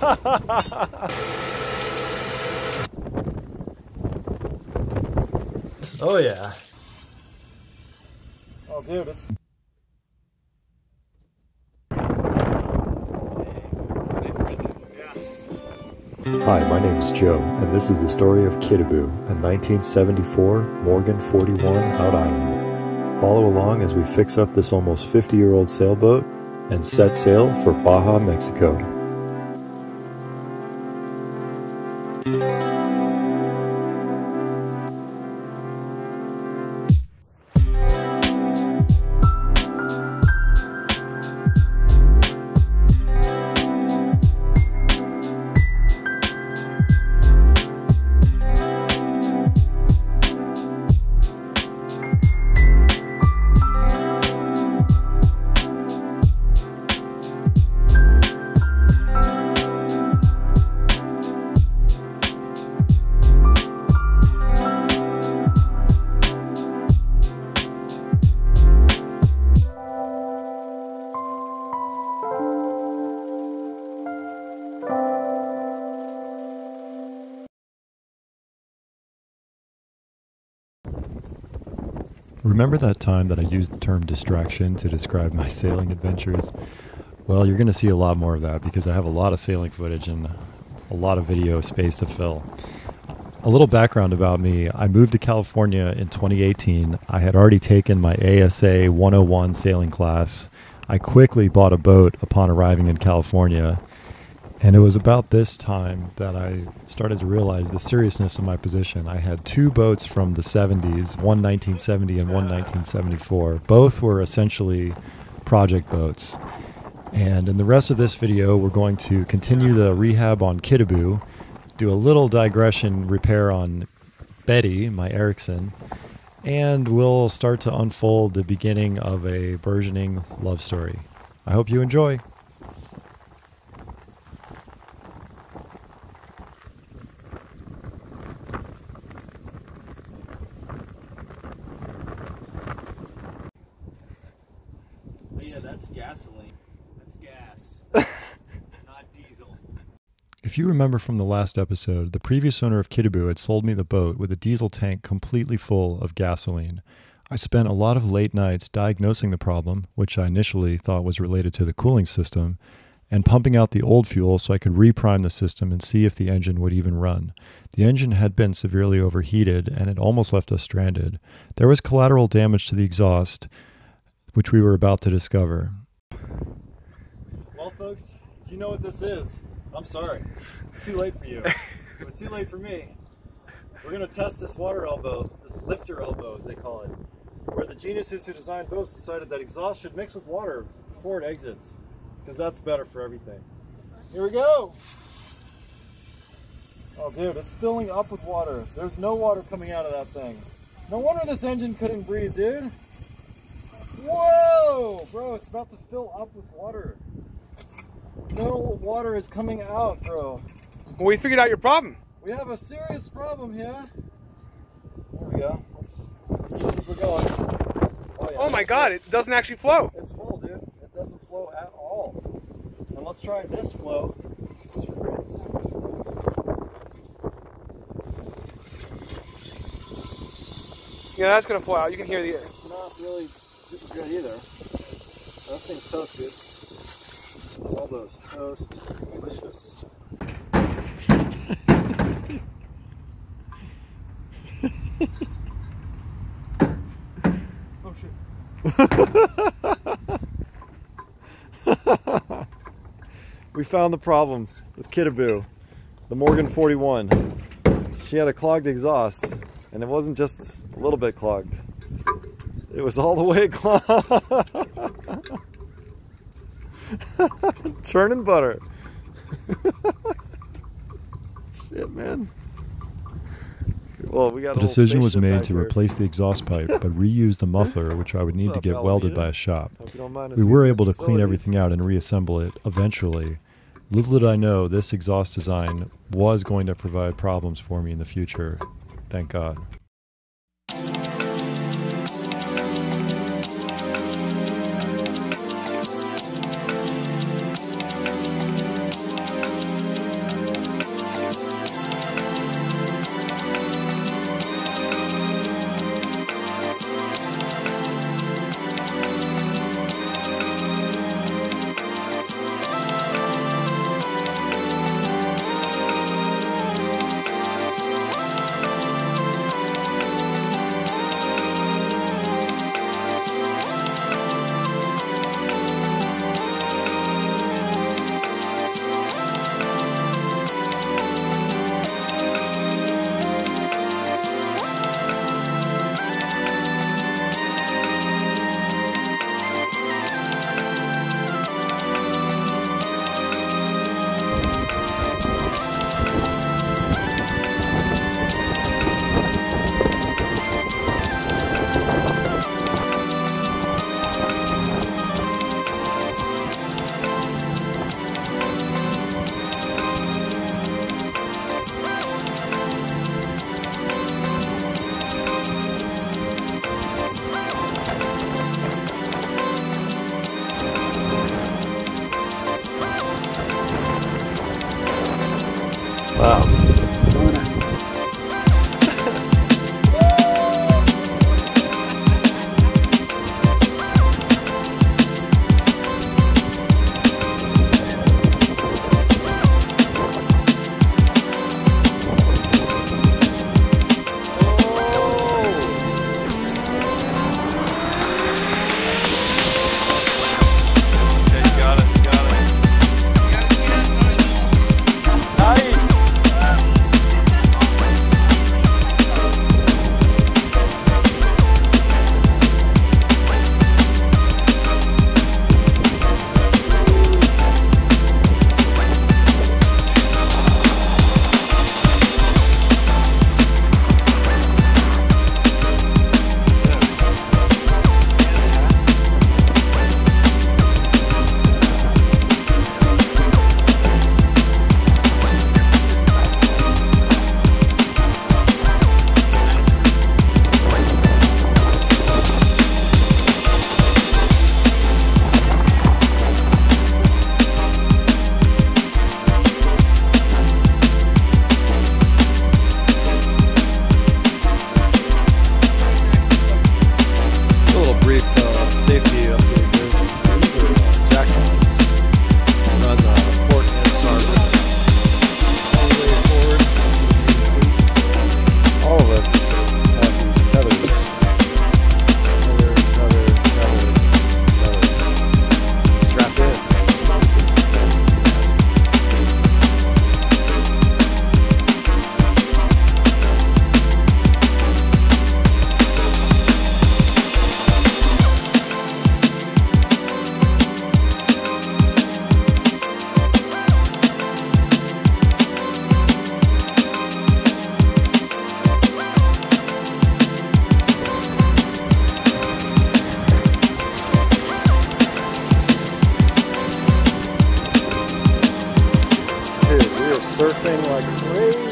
Oh yeah. Oh dude, it's... Hi, my name is Joe, and this is the story of Kitabu, a 1974 Morgan 41 out island. Follow along as we fix up this almost 50-year-old sailboat and set sail for Baja, Mexico. Remember that time that I used the term distraction to describe my sailing adventures? Well, you're going to see a lot more of that because I have a lot of sailing footage and a lot of video space to fill. A little background about me: I moved to California in 2018. I had already taken my ASA 101 sailing class. I quickly bought a boat upon arriving in California. And it was about this time that I started to realize the seriousness of my position. I had two boats from the 70s, one 1970 and one 1974. Both were essentially project boats. And in the rest of this video, we're going to continue the rehab on Kitabu, do a little digression repair on Betty, my Ericson, and we'll start to unfold the beginning of a burgeoning love story. I hope you enjoy. Yeah, that's gasoline. That's gas, not diesel. If you remember from the last episode, the previous owner of Kitabu had sold me the boat with a diesel tank completely full of gasoline. I spent a lot of late nights diagnosing the problem, which I initially thought was related to the cooling system, and pumping out the old fuel so I could reprime the system and see if the engine would even run. The engine had been severely overheated and it almost left us stranded. There was collateral damage to the exhaust, which we were about to discover. Well, folks, if you know what this is, I'm sorry. It's too late for you. It was too late for me. We're going to test this water elbow, this lifter elbow as they call it, where the geniuses who designed boats decided that exhaust should mix with water before it exits, because that's better for everything. Here we go! Oh dude, it's filling up with water. There's no water coming out of that thing. No wonder this engine couldn't breathe, dude. Whoa, bro, it's about to fill up with water. No water is coming out, bro. Well, we figured out your problem. We have a serious problem here. There we go. Let's keep it going. Oh, yeah, oh my God, it doesn't actually flow. It's full, dude. It doesn't flow at all. And let's try this flow, just for grins. Yeah, that's gonna flow out. You can hear the air. It's not really super good either. That thing's toasted. It's all those toast. Delicious. Oh shit. We found the problem with Kitabu, the Morgan 41. She had a clogged exhaust, and it wasn't just a little bit clogged. It was all the way clogged. Churning butter. Shit, man. Well, we got the decision was made to replace the exhaust pipe, but reuse the muffler, which I would need to get welded by a shop. We were able to clean everything out and reassemble it eventually. Little did I know this exhaust design was going to provide problems for me in the future. Thank God. surfing like crazy.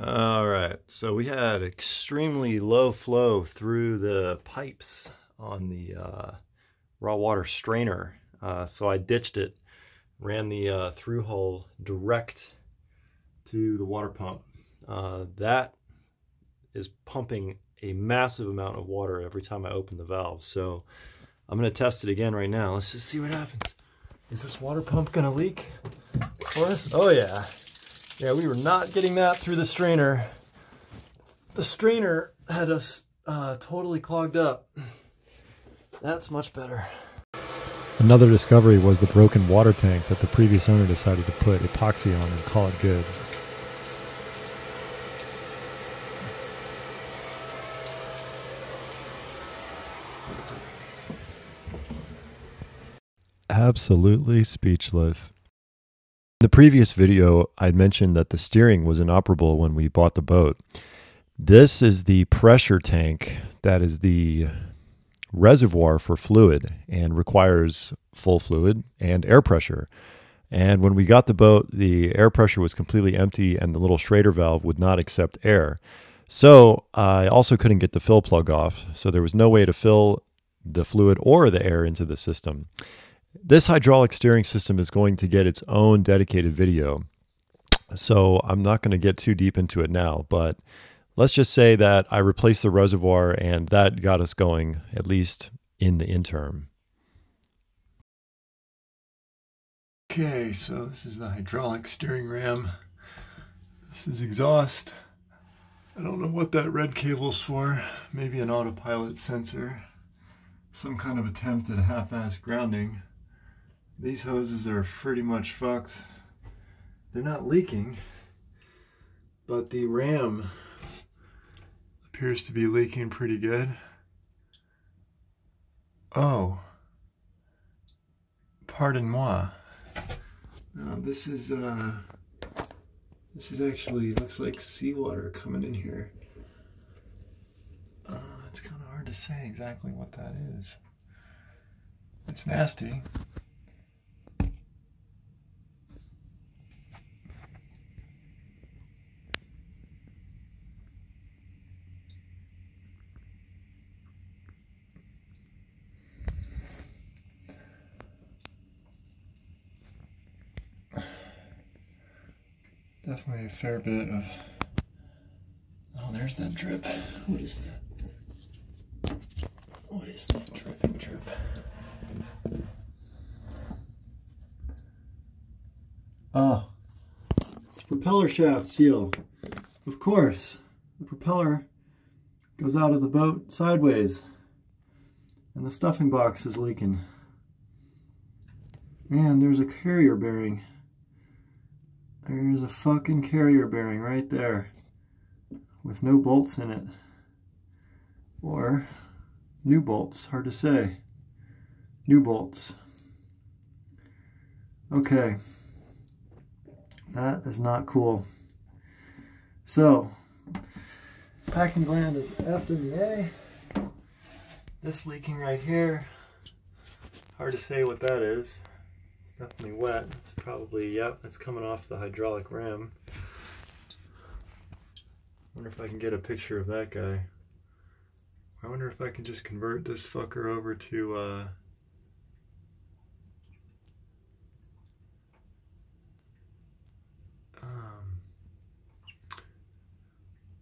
All right, so we had extremely low flow through the pipes on the raw water strainer. So I ditched it, ran the through hole direct to the water pump. That is pumping a massive amount of water every time I open the valve. So I'm gonna test it again right now. Let's just see what happens. Is this water pump gonna leak for us? Oh yeah. Yeah, we were not getting that through the strainer. The strainer had us totally clogged up. That's much better. Another discovery was the broken water tank that the previous owner decided to put epoxy on and call it good. Absolutely speechless. In the previous video, I mentioned that the steering was inoperable when we bought the boat. This is the pressure tank that is the reservoir for fluid and requires full fluid and air pressure. And when we got the boat, the air pressure was completely empty and the little Schrader valve would not accept air. So I also couldn't get the fill plug off. So there was no way to fill the fluid or the air into the system. This hydraulic steering system is going to get its own dedicated video, so I'm not going to get too deep into it now, but let's just say that I replaced the reservoir and that got us going, at least in the interim. Okay, so this is the hydraulic steering ram. This is exhaust. I don't know what that red cable's for. Maybe an autopilot sensor. Some kind of attempt at a half-ass grounding. These hoses are pretty much fucked. They're not leaking, but the ram appears to be leaking pretty good. Oh, pardon moi. Now this is This is actually, looks like seawater coming in here. It's kind of hard to say exactly what that is. It's nasty. Definitely a fair bit of... Oh, there's that drip. What is that? What is that dripping drip? Oh, it's propeller shaft seal. Of course, the propeller goes out of the boat sideways and the stuffing box is leaking. And there's a carrier bearing. There's a fucking carrier bearing right there with no bolts in it. Or new bolts, hard to say. New bolts. Okay. That is not cool. So, packing gland is F in the A. This leaking right here, hard to say what that is. It's definitely wet. It's probably, yep, it's coming off the hydraulic rim. Wonder if I can get a picture of that guy. I wonder if I can just convert this fucker over to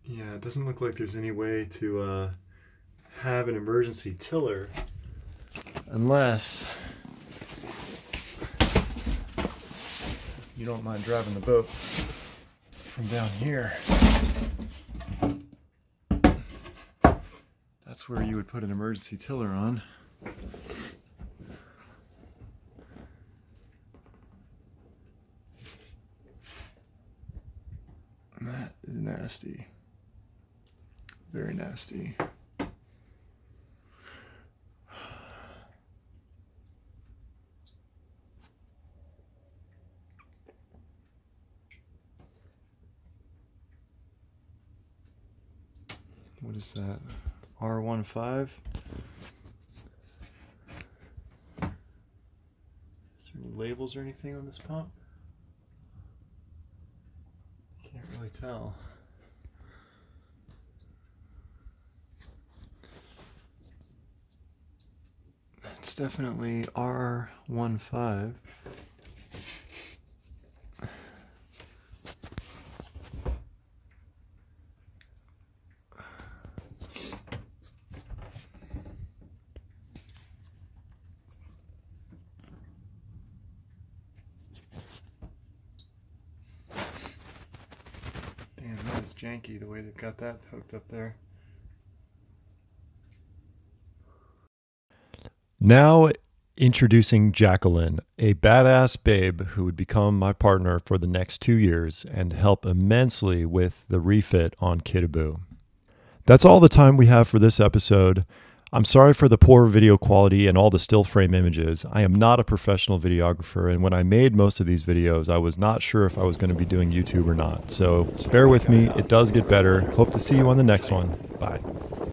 yeah, it doesn't look like there's any way to have an emergency tiller unless you don't mind driving the boat from down here. That's where you would put an emergency tiller on. That is nasty. Very nasty. What is that? R15? Is there any labels or anything on this pump? Can't really tell. It's definitely R15. Damn, that is janky the way they've got that hooked up there. Now introducing Jacqueline, a badass babe who would become my partner for the next 2 years and help immensely with the refit on Kitabu. That's all the time we have for this episode. I'm sorry for the poor video quality and all the still frame images. I am not a professional videographer, and when I made most of these videos, I was not sure if I was going to be doing YouTube or not. So bear with me, it does get better. Hope to see you on the next one. Bye.